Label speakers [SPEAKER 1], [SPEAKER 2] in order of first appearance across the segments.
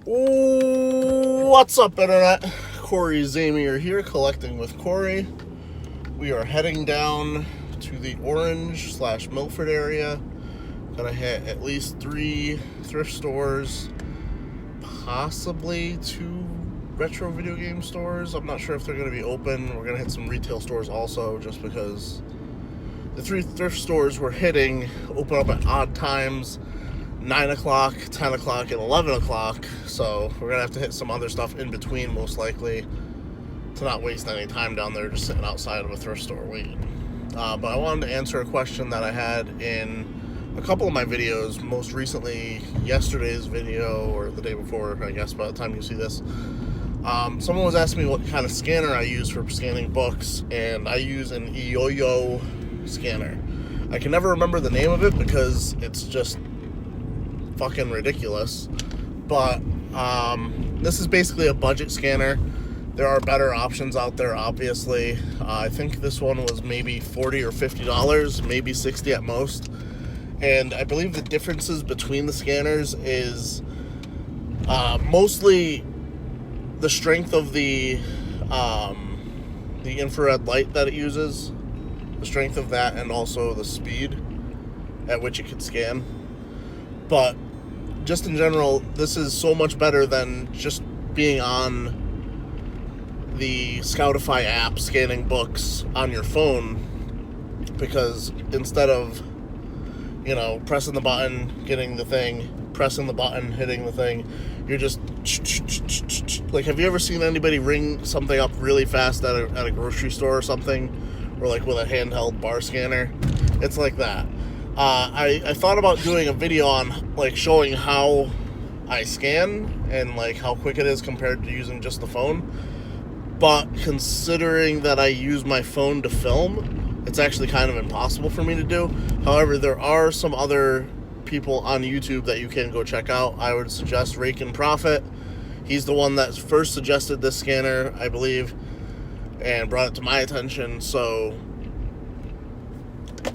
[SPEAKER 1] What's up, Internet? Cory Zamier here, collecting with Cory. We are heading down to the Orange/Milford area. Gonna hit at least 3 thrift stores, possibly 2 retro video game stores. I'm not sure if they're gonna be open. We're gonna hit some retail stores also, just because the 3 thrift stores we're hitting open up at odd times. 9 o'clock, 10 o'clock, and 11 o'clock. So we're going to have to hit some other stuff in between, most likely, to not waste any time down there just sitting outside of a thrift store waiting. But I wanted to answer a question that I had in a couple of my videos, most recently yesterday's video, or the day before, I guess, by the time you see this. Someone was asking me what kind of scanner I use for scanning books, and I use an Yo-Yo scanner. I can never remember the name of it because it's just fucking ridiculous, but this is basically a budget scanner. There are better options out there, obviously. I think this one was maybe $40 or $50, maybe $60 at most, and I believe the differences between the scanners is mostly the strength of the infrared light that it uses, the strength of that, and also the speed at which it can scan. But just in general, this is so much better than just being on the Scoutify app scanning books on your phone, because instead of, pressing the button, getting the thing, pressing the button, hitting the thing, you're just like, have you ever seen anybody ring something up really fast at a grocery store or something, or like with a handheld bar scanner? It's like that. I thought about doing a video on like showing how I scan and like how quick it is compared to using just the phone, but considering that I use my phone to film, it's actually kind of impossible for me to do. However, there are some other people on YouTube that you can go check out. I would suggest Rake and Profit. He's the one that first suggested this scanner, I believe, and brought it to my attention, so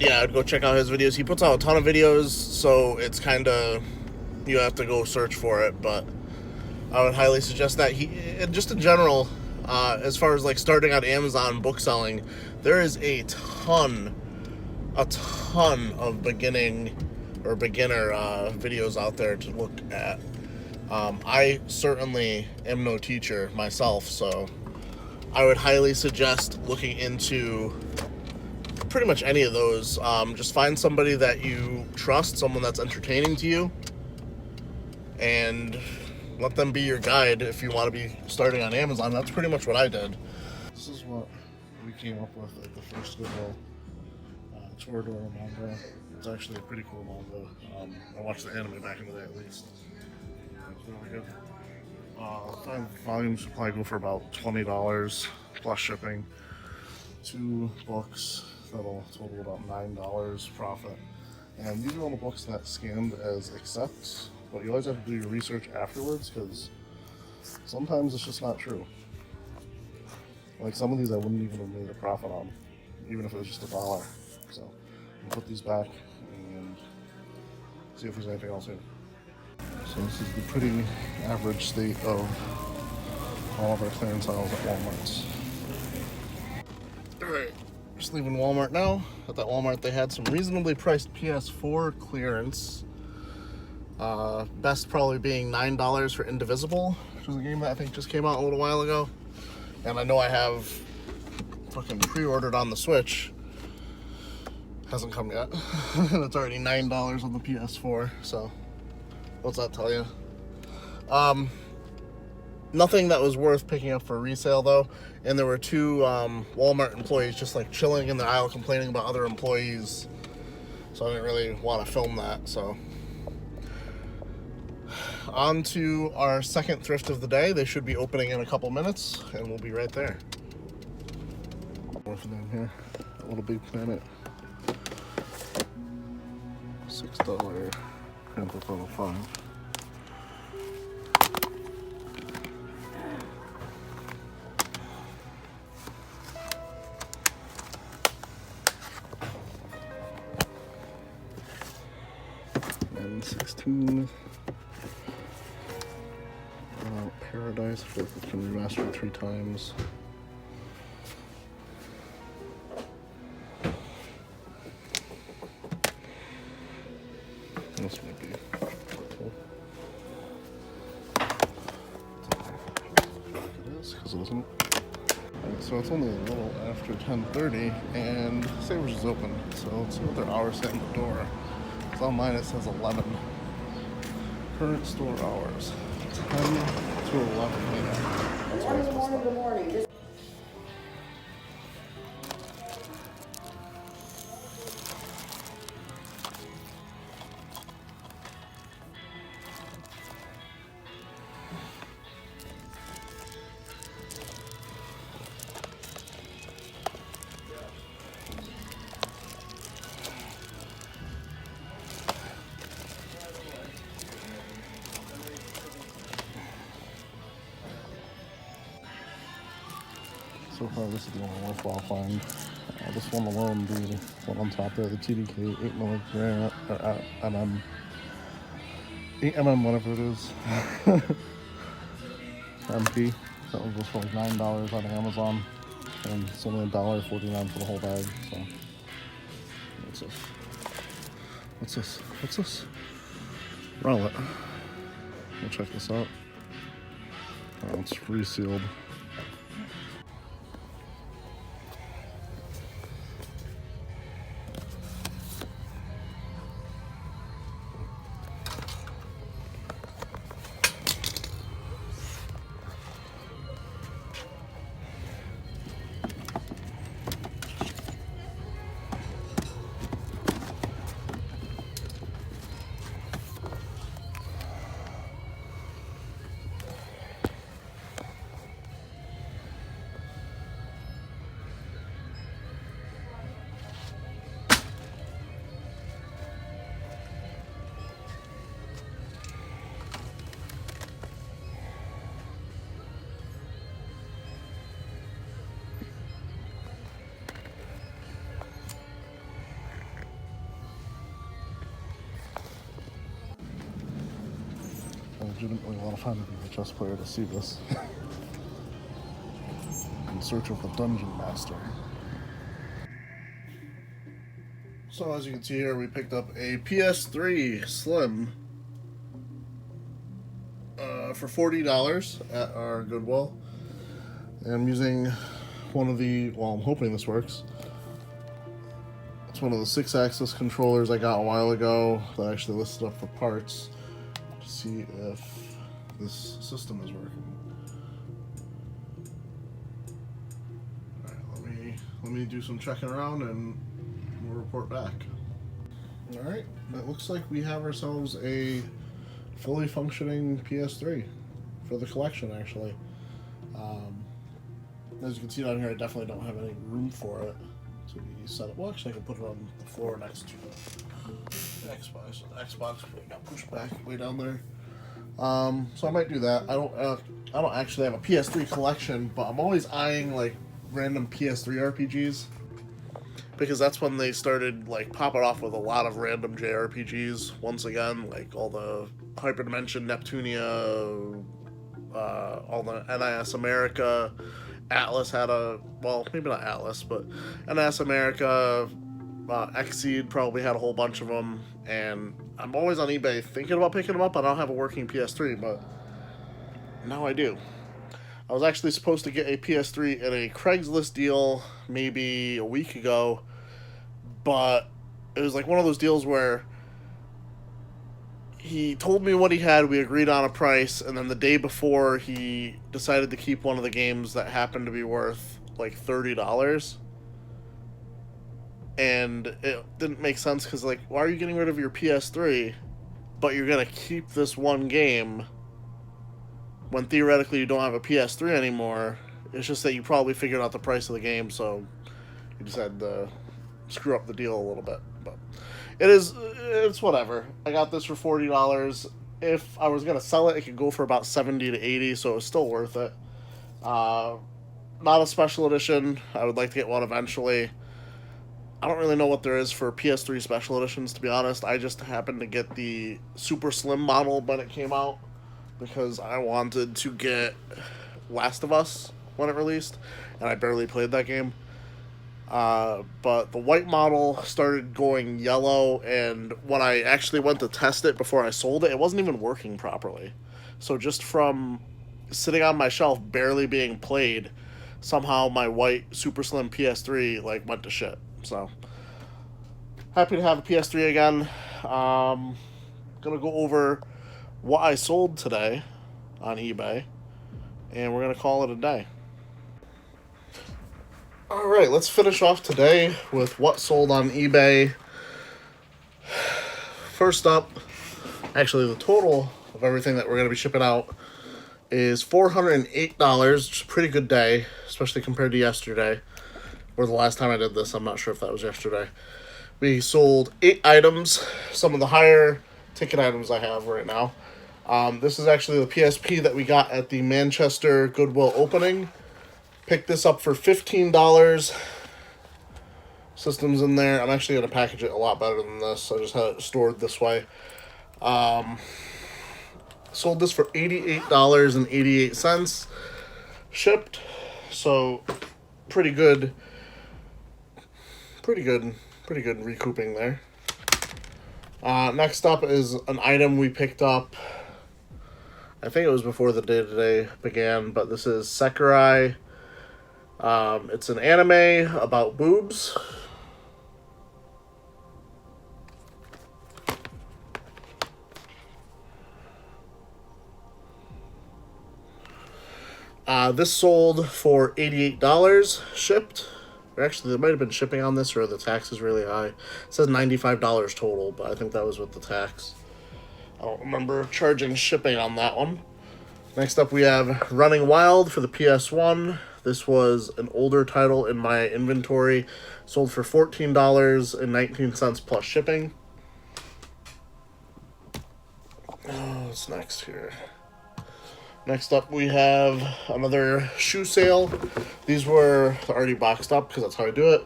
[SPEAKER 1] yeah, I'd go check out his videos. He puts out a ton of videos, so it's kind of, you have to go search for it, but I would highly suggest that. Just in general, as far as like starting on Amazon book selling, there is a ton of beginner videos out there to look at. I certainly am no teacher myself, so I would highly suggest looking into pretty much any of those. Just find somebody that you trust, someone that's entertaining to you, and let them be your guide if you want to be starting on Amazon. That's pretty much what I did. This is what we came up with at the first Goodwill Toradora manga. It's actually a pretty cool manga. I watched the anime back in the day, at least. It's really good. 5 volumes should probably go for about $20 plus shipping. 2 books that'll total about $9 profit. And these are all the books that scanned as accepts, but you always have to do your research afterwards, because sometimes it's just not true. Like some of these I wouldn't even have made a profit on, even if it was just $1. So I'll put these back and see if there's anything else here. So this is the pretty average state of all of our clearance aisles at Walmart's. Alright, just leaving Walmart now. At that Walmart they had some reasonably priced PS4 clearance. Best probably being $9 for Indivisible, which was a game that I think just came out a little while ago. And I know I have fucking pre-ordered on the Switch. Hasn't come yet. And it's already $9 on the PS4, so what's that tell you? Nothing that was worth picking up for resale though. And there were 2 Walmart employees just like chilling in the aisle complaining about other employees. So I didn't really want to film that, so. On to our second thrift of the day. They should be opening in a couple minutes, and we'll be right there. More for them here. That Little Big Planet. $6 Grand Theft Auto 5. And 16 Paradise. I feel like it's been remastered 3 times. This might be cool. It is, because it isn't. Alright, so it's only a little after 10:30 and Savers is open. So let's see what their hours say at the door. Because online it says 11. Current store hours 10 to 11 a.m. That's what it's supposed to
[SPEAKER 2] Good morning.
[SPEAKER 1] So far, this is the only worthwhile find. This one alone, the one on top there, the TDK 8 mm, 8mm, whatever it is, MP. That one goes for like $9 on Amazon, and it's only $1.49 for the whole bag. So, what's this? What's this? What's this? Rowlet. We'll check this out. Oh, it's resealed. Legitimately a lot of fun to be a chess player to see this. In search of the Dungeon Master. So as you can see here, we picked up a Ps3 Slim for $40 at our Goodwill. And I'm using one of the, well, I'm hoping this works. It's one of the 6-axis controllers I got a while ago that I actually listed up for parts. See if this system is working. Alright, let me do some checking around and we'll report back. Alright, it looks like we have ourselves a fully functioning PS3 for the collection, actually. As you can see down here, I definitely don't have any room for it to be set up. Well, actually I can put it on the floor next to the Xbox. The Xbox got pushed back way down there. So I might do that. I don't actually have a PS3 collection, but I'm always eyeing like random PS3 RPGs because that's when they started like popping off with a lot of random JRPGs. Once again, like all the Hyperdimension, Neptunia, all the NIS America. Atlas had a, well, maybe not Atlas, but NIS America. Xseed probably had a whole bunch of them, and I'm always on eBay thinking about picking them up. I don't have a working PS3, but now I do. I was actually supposed to get a PS3 in a Craigslist deal maybe a week ago, but it was like one of those deals where he told me what he had, we agreed on a price, and then the day before he decided to keep one of the games that happened to be worth like $30. And it didn't make sense because, like, why are you getting rid of your PS3, but you're going to keep this one game when theoretically you don't have a PS3 anymore? It's just that you probably figured out the price of the game, so you decided to screw up the deal a little bit. But it's whatever. I got this for $40. If I was going to sell it, it could go for about $70 to $80, so it's still worth it. Not a special edition. I would like to get one eventually. I don't really know what there is for PS3 special editions, to be honest. I just happened to get the Super Slim model when it came out. because I wanted to get Last of Us when it released, and I barely played that game. But the white model started going yellow, and when I actually went to test it before I sold it, it wasn't even working properly. So just from sitting on my shelf barely being played, somehow my white super slim PS3 like went to shit. So happy to have a PS3 again. Gonna go over what I sold today on eBay, and we're gonna call it a day. Alright, let's finish off today with what sold on eBay. First up, actually the total of everything that we're going to be shipping out is $408, which is a pretty good day, especially compared to yesterday, or the last time I did this. I'm not sure if that was yesterday. We sold 8 items, some of the higher ticket items I have right now. This is actually the PSP that we got at the Manchester Goodwill opening. Picked this up for $15. System's in there. I'm actually going to package it a lot better than this. I just had it stored this way. Sold this for $88.88 shipped. So pretty good recouping there. Next up is an item we picked up. I think it was before the day today began, but this is Sakurai. It's an anime about boobs. This sold for $88 shipped. Or actually, there might have been shipping on this, or the tax is really high. It says $95 total, but I think that was with the tax. I don't remember charging shipping on that one. Next up, we have Running Wild for the PS1. This was an older title in my inventory. Sold for $14.19 plus shipping. Oh, what's next here? Next up, we have another shoe sale. These were already boxed up because that's how I do it.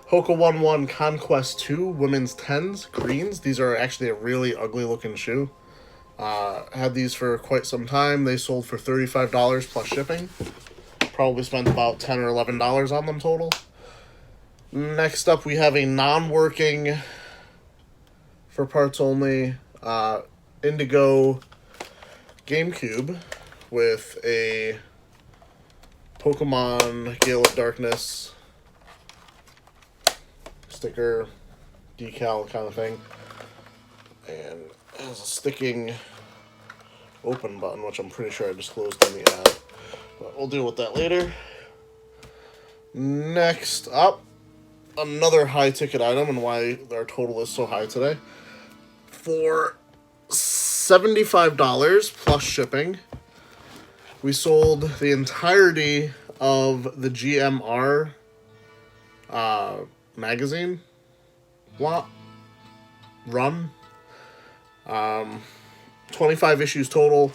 [SPEAKER 1] Hoka 11 Conquest 2 Women's 10s, greens. These are actually a really ugly looking shoe. Had these for quite some time. They sold for $35 plus shipping. Probably spent about $10 or $11 on them total. Next up, we have a non-working, for parts only, Indigo GameCube with a Pokemon Gale of Darkness sticker, decal kind of thing. And it has a sticking open button, which I'm pretty sure I disclosed in the ad. But we'll deal with that later. Next up, another high ticket item, and why our total is so high today. For $75 plus shipping, we sold the entirety of the GMR magazine run. 25 issues total.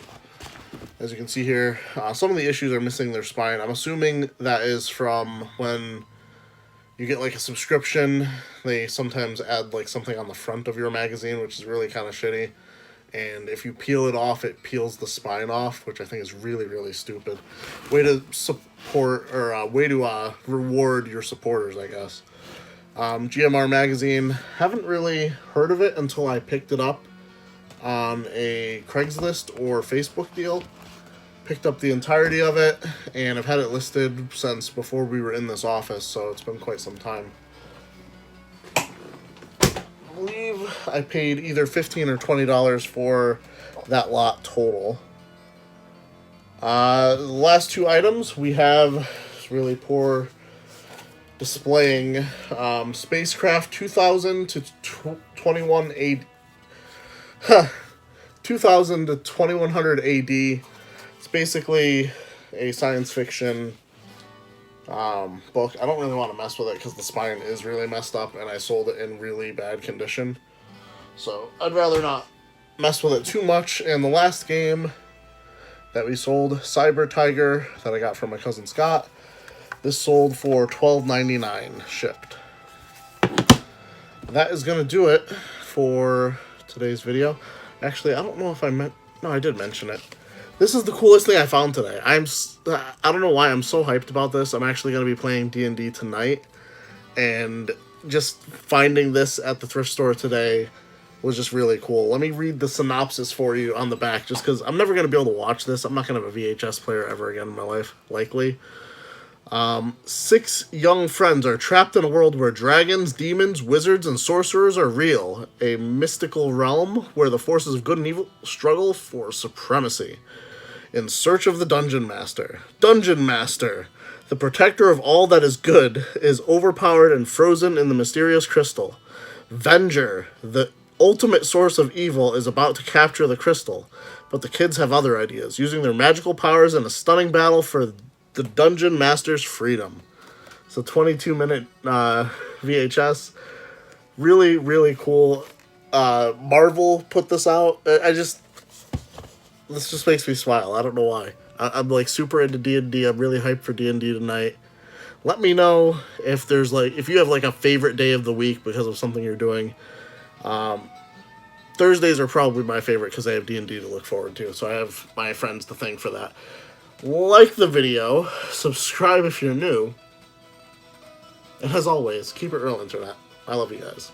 [SPEAKER 1] As you can see here, some of the issues are missing their spine. I'm assuming that is from when you get like a subscription. They sometimes add like something on the front of your magazine, which is really kind of shitty. And if you peel it off, it peels the spine off, which I think is really, really stupid. Way to support, or way to reward your supporters, I guess. GMR magazine, haven't really heard of it until I picked it up on a Craigslist or Facebook deal. Picked up the entirety of it, and I've had it listed since before we were in this office, so it's been quite some time. I believe I paid either $15 or $20 for that lot total. The last 2 items we have is really poor displaying. Spacecraft 2000 to 21 AD. 2000 to 2100 AD. It's basically a science fiction book. I don't really want to mess with it because the spine is really messed up, and I sold it in really bad condition. So I'd rather not mess with it too much. And the last game that we sold, Cyber Tiger, that I got from my cousin Scott. This sold for $12.99 shipped. That is going to do it for today's video. Actually, I don't know if I meant... No, I did mention it. This is the coolest thing I found today. I don't know why I'm so hyped about this. I'm actually going to be playing D&D tonight, and just finding this at the thrift store today was just really cool. Let me read the synopsis for you on the back, just because I'm never going to be able to watch this. I'm not going to have a VHS player ever again in my life, likely. 6 young friends are trapped in a world where dragons, demons, wizards, and sorcerers are real. A mystical realm where the forces of good and evil struggle for supremacy. In search of the Dungeon Master. Dungeon Master, the protector of all that is good, is overpowered and frozen in the mysterious crystal. Venger, the ultimate source of evil, is about to capture the crystal, but the kids have other ideas, using their magical powers in a stunning battle for the Dungeon Master's freedom. It's a 22-minute VHS. Really, really cool. Marvel put this out. This just makes me smile. I don't know why. I'm like super into D&D. I'm really hyped for D&D tonight. Let me know if there's if you have like a favorite day of the week because of something you're doing. Thursdays are probably my favorite because I have D&D to look forward to. So I have my friends to thank for that. Like the video, subscribe if you're new, and as always, keep it real, Internet. I love you guys.